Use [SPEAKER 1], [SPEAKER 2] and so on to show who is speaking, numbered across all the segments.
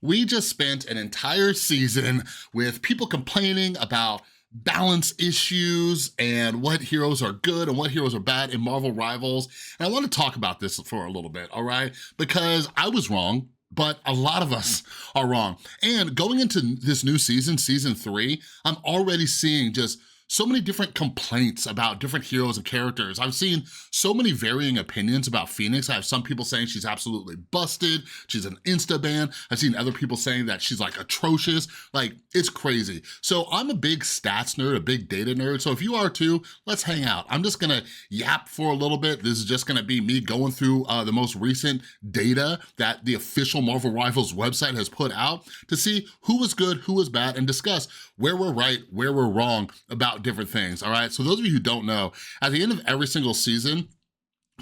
[SPEAKER 1] We just spent an entire season with people complaining about balance issues and what heroes are good and what heroes are bad in Marvel Rivals. And I want to talk about this for a little bit, all right? Because I was wrong, but a lot of us are wrong. And going into this new season, season 3, I'm already seeing just so many different complaints about different heroes and characters. I've seen so many varying opinions about Phoenix. I have some people saying she's absolutely busted, she's an insta-ban. I've seen other people saying that she's like atrocious, like it's crazy. So I'm a big stats nerd, a big data nerd, so if you are too, let's hang out. I'm just gonna yap for a little bit. This is just gonna be me going through the most recent data that the official Marvel Rivals website has put out to see who was good, who was bad, and discuss where we're right, where we're wrong about different things, all right? So those of you who don't know, at the end of every single season,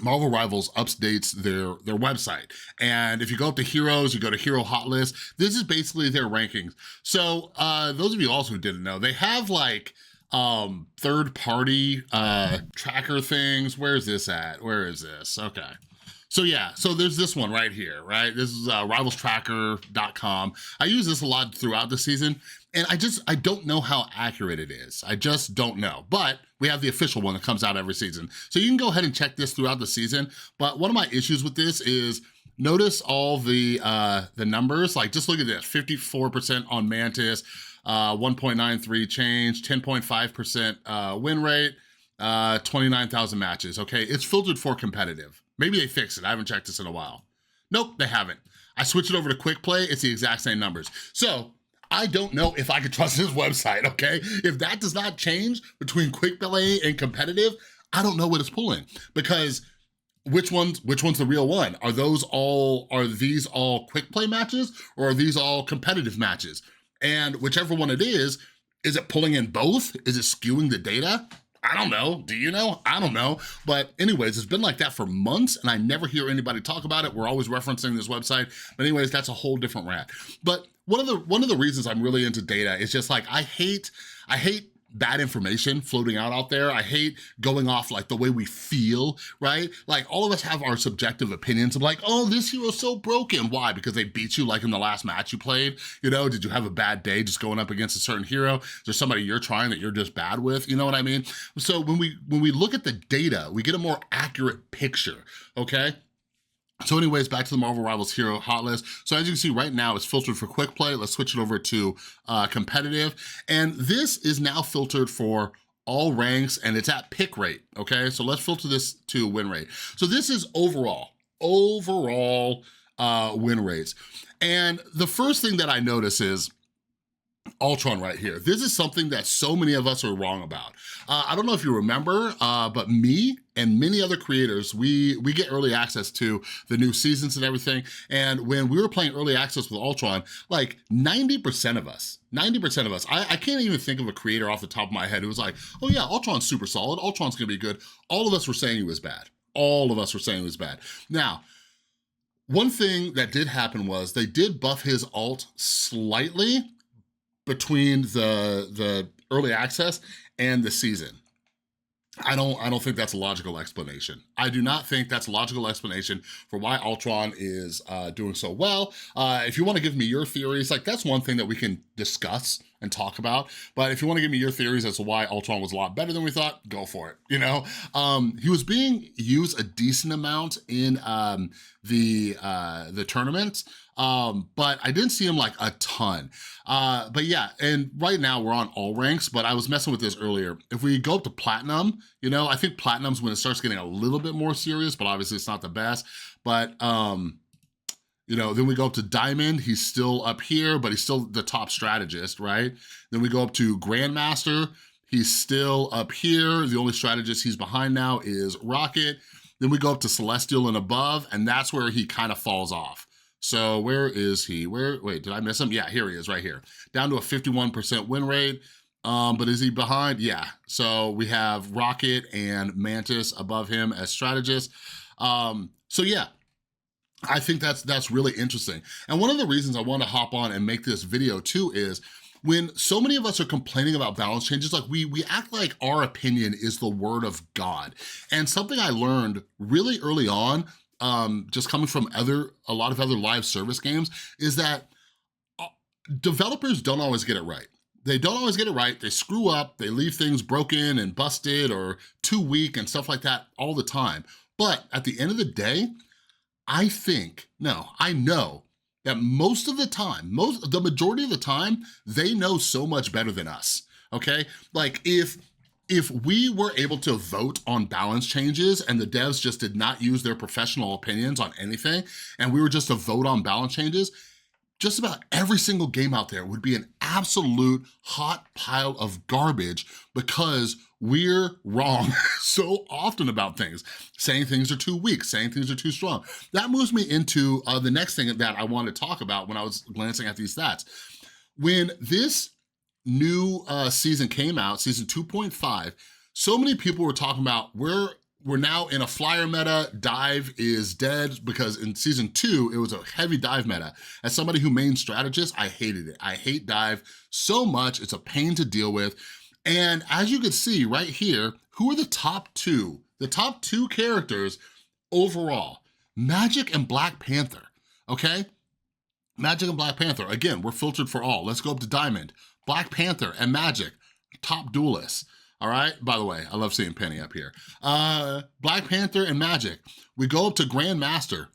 [SPEAKER 1] Marvel Rivals updates their website. And if you go up to heroes, you go to hero hot list, this is basically their rankings. So those of you also who didn't know, they have like third-party tracker things. Where is this at? Where is this? Okay. So yeah, so there's this one right here, right? This is rivalstracker.com. I use this a lot throughout the season, and I don't know how accurate it is. I just don't know, but we have the official one that comes out every season. So you can go ahead and check this throughout the season, but one of my issues with this is, notice all the numbers, like just look at this, 54% on Mantis, 1.93 change, 10.5% win rate, 29,000 matches, okay? It's filtered for competitive. Maybe they fixed it, I haven't checked this in a while. Nope, they haven't. I switched it over to quick play, it's the exact same numbers. So I don't know if I could trust this website, okay? If that does not change between quick play and competitive, I don't know what it's pulling, because which one's the real one? Are these all quick play matches, or are these all competitive matches? And whichever one it is it pulling in both? Is it skewing the data? I don't know. Do you know? I don't know. But anyways, it's been like that for months and I never hear anybody talk about it. We're always referencing this website. But anyways, that's a whole different rant. But one of the reasons I'm really into data is just like, I hate bad information floating out there. I hate going off like the way we feel, right? Like all of us have our subjective opinions of like, oh, this hero's so broken. Why? Because they beat you like in the last match you played? You know, did you have a bad day just going up against a certain hero? Is there somebody you're trying that you're just bad with? You know what I mean? So when we look at the data, we get a more accurate picture, okay? So anyways, back to the Marvel Rivals Hero Hot List. So as you can see right now, it's filtered for quick play. Let's switch it over to competitive. And this is now filtered for all ranks and it's at pick rate, okay? So let's filter this to win rate. So this is overall win rates. And the first thing that I notice is Ultron right here. This is something that so many of us are wrong about. I don't know if you remember, but me and many other creators, we get early access to the new seasons and everything. And when we were playing early access with Ultron, like 90% of us, I can't even think of a creator off the top of my head who was like, oh yeah, Ultron's super solid, Ultron's gonna be good. All of us were saying he was bad. All of us were saying he was bad. Now, one thing that did happen was they did buff his ult slightly between the early access and the season. I don't think that's a logical explanation. I do not think that's a logical explanation for why Ultron is doing so well. If you wanna give me your theories, like that's one thing that we can discuss and talk about, but if you wanna give me your theories as to why Ultron was a lot better than we thought, go for it, you know? He was being used a decent amount in the tournament, but I didn't see him like a ton. But yeah, and right now we're on all ranks, but I was messing with this earlier. If we go up to Platinum, you know, I think Platinum's when it starts getting a little bit more serious, but obviously it's not the best. But, you know, then we go up to Diamond, he's still up here, but he's still the top strategist, right? Then we go up to Grandmaster, he's still up here. The only strategist he's behind now is Rocket. Then we go up to Celestial and above, and that's where he kind of falls off. So where is he? Wait, did I miss him? Yeah, here he is right here. Down to a 51% win rate. But is he behind? Yeah. So we have Rocket and Mantis above him as strategists. So yeah, I think that's really interesting. And one of the reasons I want to hop on and make this video too is when so many of us are complaining about balance changes, like we act like our opinion is the word of God. And something I learned really early on, just coming from a lot of other live service games, is that developers don't always get it right. They don't always get it right. They screw up, they leave things broken and busted or too weak and stuff like that all the time. But at the end of the day, I know that most of the time, the majority of the time, they know so much better than us, okay? Like if we were able to vote on balance changes and the devs just did not use their professional opinions on anything, and we were just to vote on balance changes, just about every single game out there would be an absolute hot pile of garbage because we're wrong so often about things, saying things are too weak, saying things are too strong. That moves me into the next thing that I wanted to talk about when I was glancing at these stats. When this new season came out, season 2.5, so many people were talking about we're now in a flyer meta, dive is dead, because in season 2, it was a heavy dive meta. As somebody who main strategist, I hated it. I hate dive so much, it's a pain to deal with. And as you can see right here, who are the top two? The top two characters overall, Magik and Black Panther, okay? Magik and Black Panther, again, we're filtered for all. Let's go up to Diamond. Black Panther and Magik, top duelists. All right, by the way, I love seeing Penny up here. Black Panther and Magik. We go up to Grandmaster.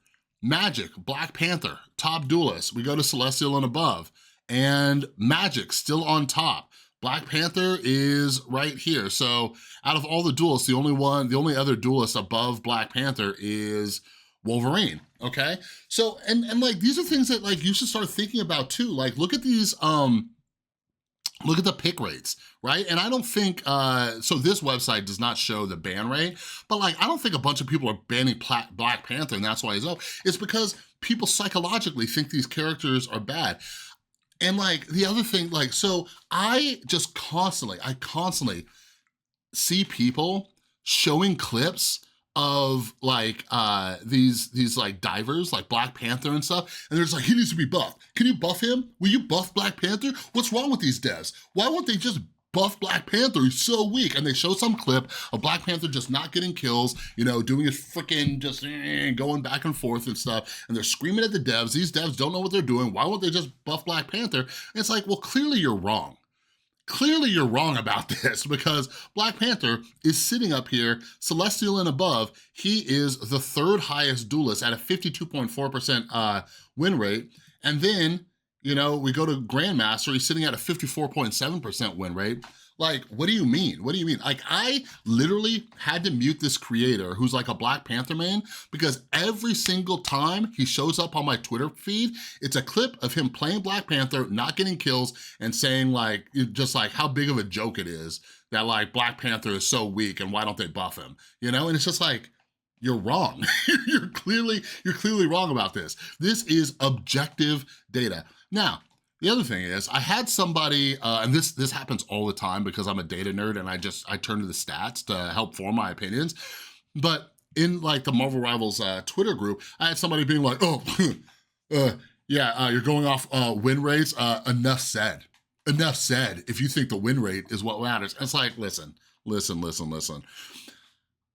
[SPEAKER 1] Magik, Black Panther, top duelist. We go to Celestial and above. And Magik still on top. Black Panther is right here. So out of all the duelists, the only other duelist above Black Panther is Wolverine, okay? So, and like, these are things that like you should start thinking about too. Like, look at these, look at the pick rates, right? And I don't think, so this website does not show the ban rate, but like, I don't think a bunch of people are banning Black Panther and that's why he's up. It's because people psychologically think these characters are bad. And like, the other thing, like, so I constantly see people showing clips of like these like divers like Black Panther and stuff, and there's like, he needs to be buffed. Can you buff him? Will you buff Black Panther? What's wrong with these devs? Why won't they just buff Black Panther? He's so weak. And they show some clip of Black Panther just not getting kills, you know, doing his freaking just going back and forth and stuff, and they're screaming at the devs. These devs don't know what they're doing. Why won't they just buff Black Panther? And it's like, well, clearly you're wrong. Clearly you're wrong about this, because Black Panther is sitting up here, Celestial and above. He is the third highest duelist at a 52.4% win rate. And then, you know, we go to Grandmaster, he's sitting at a 54.7% win rate. Like, what do you mean? What do you mean? Like, I literally had to mute this creator who's like a Black Panther main, because every single time he shows up on my Twitter feed, it's a clip of him playing Black Panther, not getting kills, and saying like, just like how big of a joke it is that like Black Panther is so weak and why don't they buff him? You know, and it's just like, you're wrong. you're clearly wrong about this. This is objective data. Now, the other thing is, I had somebody, and this happens all the time because I'm a data nerd and I turn to the stats to help form my opinions. But in like the Marvel Rivals Twitter group, I had somebody being like, oh, yeah, you're going off win rates. Enough said. Enough said. If you think the win rate is what matters. And it's like, listen.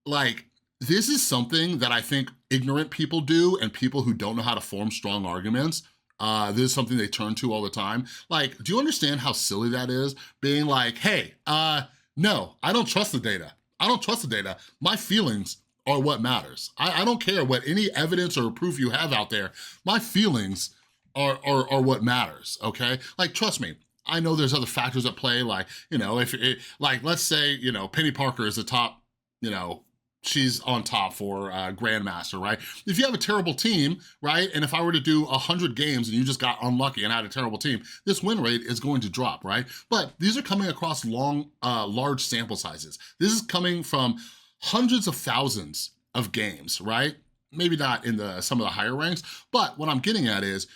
[SPEAKER 1] Like, this is something that I think ignorant people do, and people who don't know how to form strong arguments. This is something they turn to all the time. Like, do you understand how silly that is? Being like, hey, no, I don't trust the data. I don't trust the data. My feelings are what matters. I don't care what any evidence or proof you have out there. My feelings are what matters, okay? Like, trust me, I know there's other factors at play, like, you know, if it, like, let's say, you know, Peni Parker is the top, you know, she's on top for Grandmaster, right? If you have a terrible team, right? And if I were to do 100 games and you just got unlucky and had a terrible team, this win rate is going to drop, right? But these are coming across large sample sizes. This is coming from hundreds of thousands of games, right? Maybe not in some of the higher ranks, but what I'm getting at is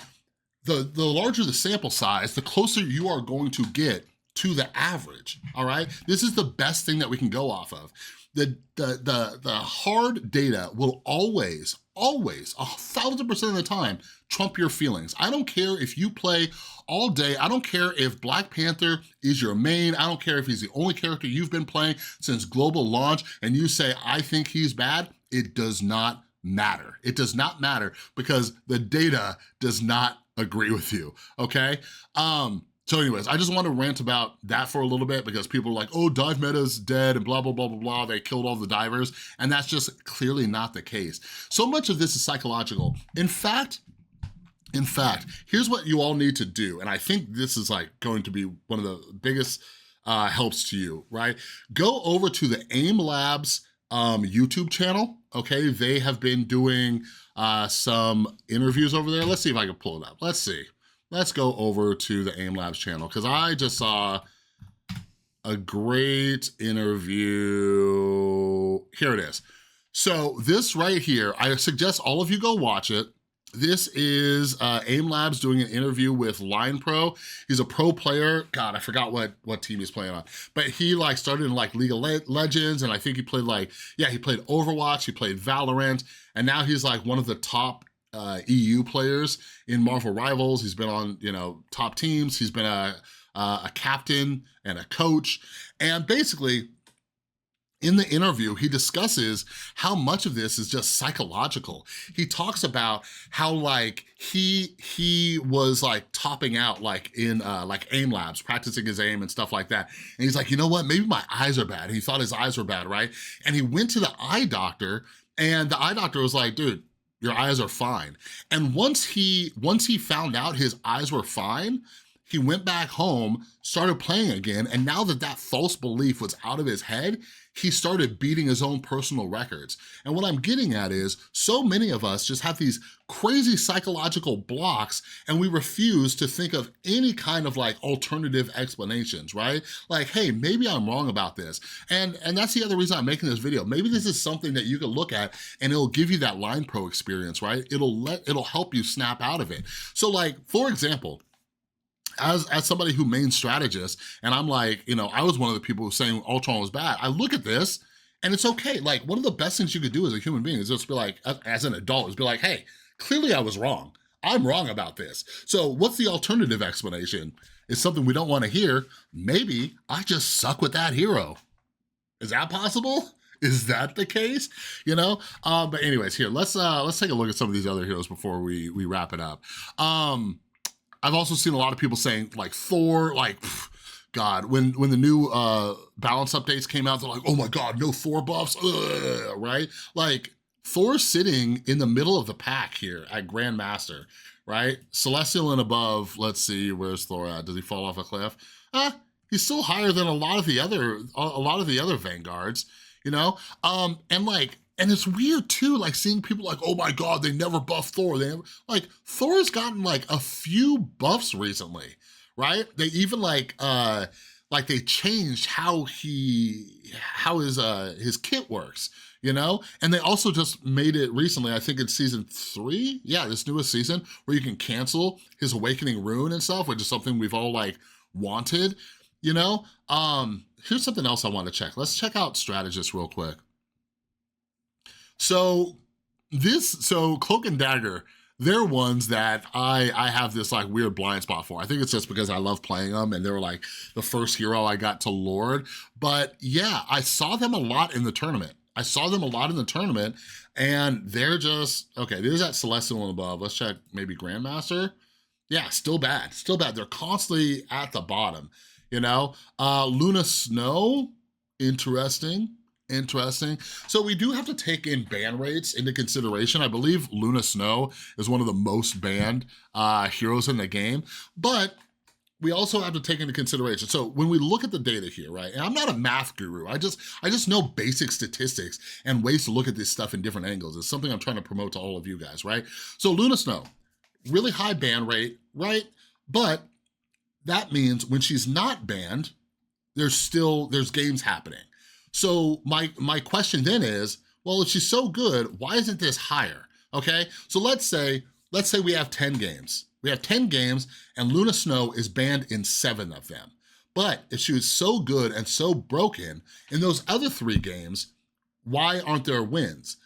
[SPEAKER 1] the larger the sample size, the closer you are going to get to the average, all right? This is the best thing that we can go off of. The hard data will always, 1000% of the time, trump your feelings. I don't care if you play all day. I don't care if Black Panther is your main. I don't care if he's the only character you've been playing since global launch and you say, I think he's bad. It does not matter. It does not matter because the data does not agree with you, okay? So anyways, I just want to rant about that for a little bit because people are like, oh, dive meta's dead and blah, blah, blah, blah, blah. They killed all the divers. And that's just clearly not the case. So much of this is psychological. In fact, here's what you all need to do. And I think this is like going to be one of the biggest helps to you, right? Go over to the AIM Labs YouTube channel, okay? They have been doing some interviews over there. Let's see if I can pull it up. Let's see. Let's go over to the AIM Labs channel because I just saw a great interview. Here it is. So this right here, I suggest all of you go watch it. This is AIM Labs doing an interview with Line Pro. He's a pro player. God, I forgot what team he's playing on. But he like started in like League of Legends, and I think he played like, yeah, he played Overwatch, he played Valorant, and now he's like one of the top EU players in Marvel Rivals. He's been on, you know, top teams. He's been a captain and a coach. And basically, in the interview, he discusses how much of this is just psychological. He talks about how like he was like topping out like in like AIM Labs, practicing his aim and stuff like that. And he's like, you know what, maybe my eyes are bad. And he thought his eyes were bad, right? And he went to the eye doctor, and the eye doctor was like, dude, your eyes are fine. And once he found out his eyes were fine, he went back home, started playing again, and now that that false belief was out of his head, he started beating his own personal records. And what I'm getting at is, so many of us just have these crazy psychological blocks, and we refuse to think of any kind of like alternative explanations, right? Like, hey, maybe I'm wrong about this. And that's the other reason I'm making this video. Maybe this is something that you can look at and it'll give you that Line Pro experience, right? It'll help you snap out of it. So like, for example, as somebody who main strategist, and I'm like, you know, I was one of the people saying Ultron was bad. I look at this and it's okay. Like, one of the best things you could do as a human being is just be like, as an adult, is be like, hey, clearly I was wrong. I'm wrong about this. So what's the alternative explanation? It's something we don't want to hear. Maybe I just suck with that hero. Is that possible? Is that the case? You know? But anyways, here, let's take a look at some of these other heroes before we wrap it up. I've also seen a lot of people saying like Thor, like, God, when the new balance updates came out, they're like, oh my God, no Thor buffs, right? Like, Thor's sitting in the middle of the pack here at Grandmaster, right? Celestial and above, let's see, where's Thor at? Does he fall off a cliff? He's still higher than a lot of the other Vanguards, you know? And it's weird too, like seeing people like, oh my God, they never buffed Thor. Like, Thor's gotten like a few buffs recently, right? They even like they changed how his kit works, you know? And they also just made it recently, I think it's season 3, yeah, this newest season, where you can cancel his awakening rune and stuff, which is something we've all like wanted, you know? Here's something else I want to check. Let's check out Strategist real quick. So Cloak and Dagger, they're ones that I have this like weird blind spot for. I think it's just because I love playing them and they were like the first hero I got to Lord. But yeah, I saw them a lot in the tournament. And they're just, okay, there's that Celestial and above. Let's check maybe Grandmaster. Yeah, still bad. They're constantly at the bottom, you know? Luna Snow, interesting. So we do have to take in ban rates into consideration. I believe Luna Snow is one of the most banned heroes in the game, but we also have to take into consideration. So when we look at the data here, right, and I'm not a math guru, I just know basic statistics and ways to look at this stuff in different angles. It's something I'm trying to promote to all of you guys, right? So Luna Snow, really high ban rate, right? But that means when she's not banned, there's games happening. So my question then is, well, if she's so good, why isn't this higher? Okay, so let's say we have 10 games. We have 10 games and Luna Snow is banned in 7 of them. But if she was so good and so broken in those other 3 games, why aren't there wins?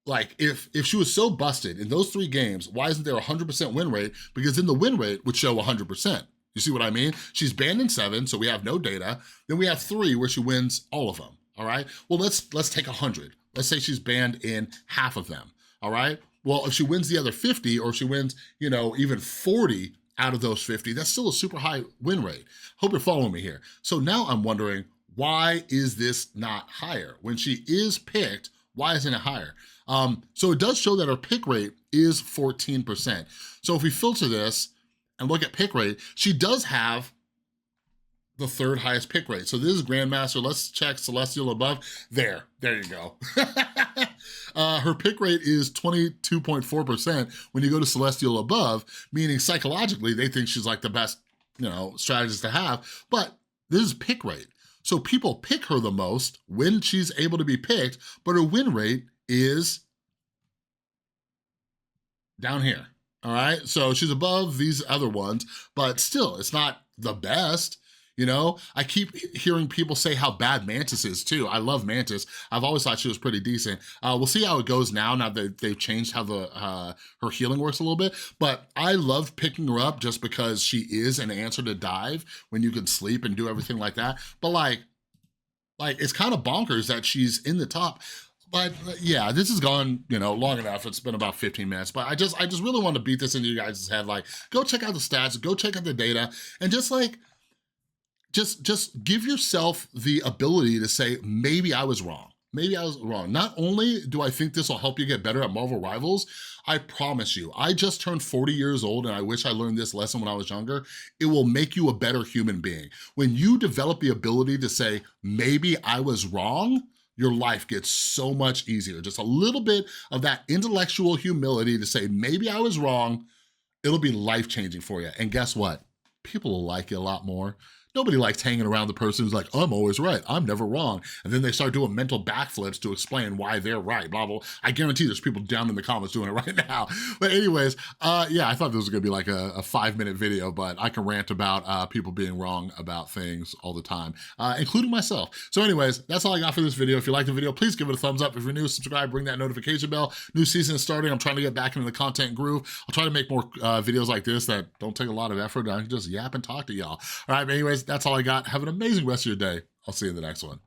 [SPEAKER 1] Like, if she was so busted in those 3 games, why isn't there a 100% win rate? Because then the win rate would show 100%. You see what I mean? She's banned in 7, so we have no data. Then we have 3 where she wins all of them. All right, well, let's take 100. Let's say she's banned in half of them, all right? Well, if she wins the other 50, or if she wins, even 40 out of those 50, that's still a super high win rate. Hope you're following me here. So now I'm wondering, why is this not higher? When she is picked, why isn't it higher? So it does show that her pick rate is 14%. So if we filter this and look at pick rate, she does have the third highest pick rate. So this is Grandmaster. Let's check Celestial above. There you go. Her pick rate is 22.4% when you go to Celestial above, meaning psychologically they think she's like the best, strategist to have, but this is pick rate. So people pick her the most when she's able to be picked, but her win rate is down here, all right? So she's above these other ones, but still, it's not the best. I keep hearing people say how bad Mantis is too. I love Mantis. I've always thought she was pretty decent. We'll see how it goes now that they've changed how her healing works a little bit. But I love picking her up just because she is an answer to dive when you can sleep and do everything like that. But like it's kind of bonkers that she's in the top. But yeah, this has gone, long enough. It's been about 15 minutes, but I just really want to beat this into you guys' head. Like, go check out the stats, go check out the data, and just give yourself the ability to say, maybe I was wrong. Maybe I was wrong. Not only do I think this will help you get better at Marvel Rivals, I promise you, I just turned 40 years old and I wish I learned this lesson when I was younger. It will make you a better human being. When you develop the ability to say, maybe I was wrong, your life gets so much easier. Just a little bit of that intellectual humility to say, maybe I was wrong, it'll be life-changing for you. And guess what? People will like you a lot more. Nobody likes hanging around the person who's like, I'm always right, I'm never wrong. And then they start doing mental backflips to explain why they're right, blah, blah. I guarantee there's people down in the comments doing it right now. But anyways, yeah, I thought this was gonna be like a 5-minute video, but I can rant about people being wrong about things all the time, including myself. So anyways, that's all I got for this video. If you liked the video, please give it a thumbs up. If you're new, subscribe, ring that notification bell. New season is starting. I'm trying to get back into the content groove. I'll try to make more videos like this that don't take a lot of effort. I can just yap and talk to y'all. All right, but anyways, that's all I got. Have an amazing rest of your day. I'll see you in the next one.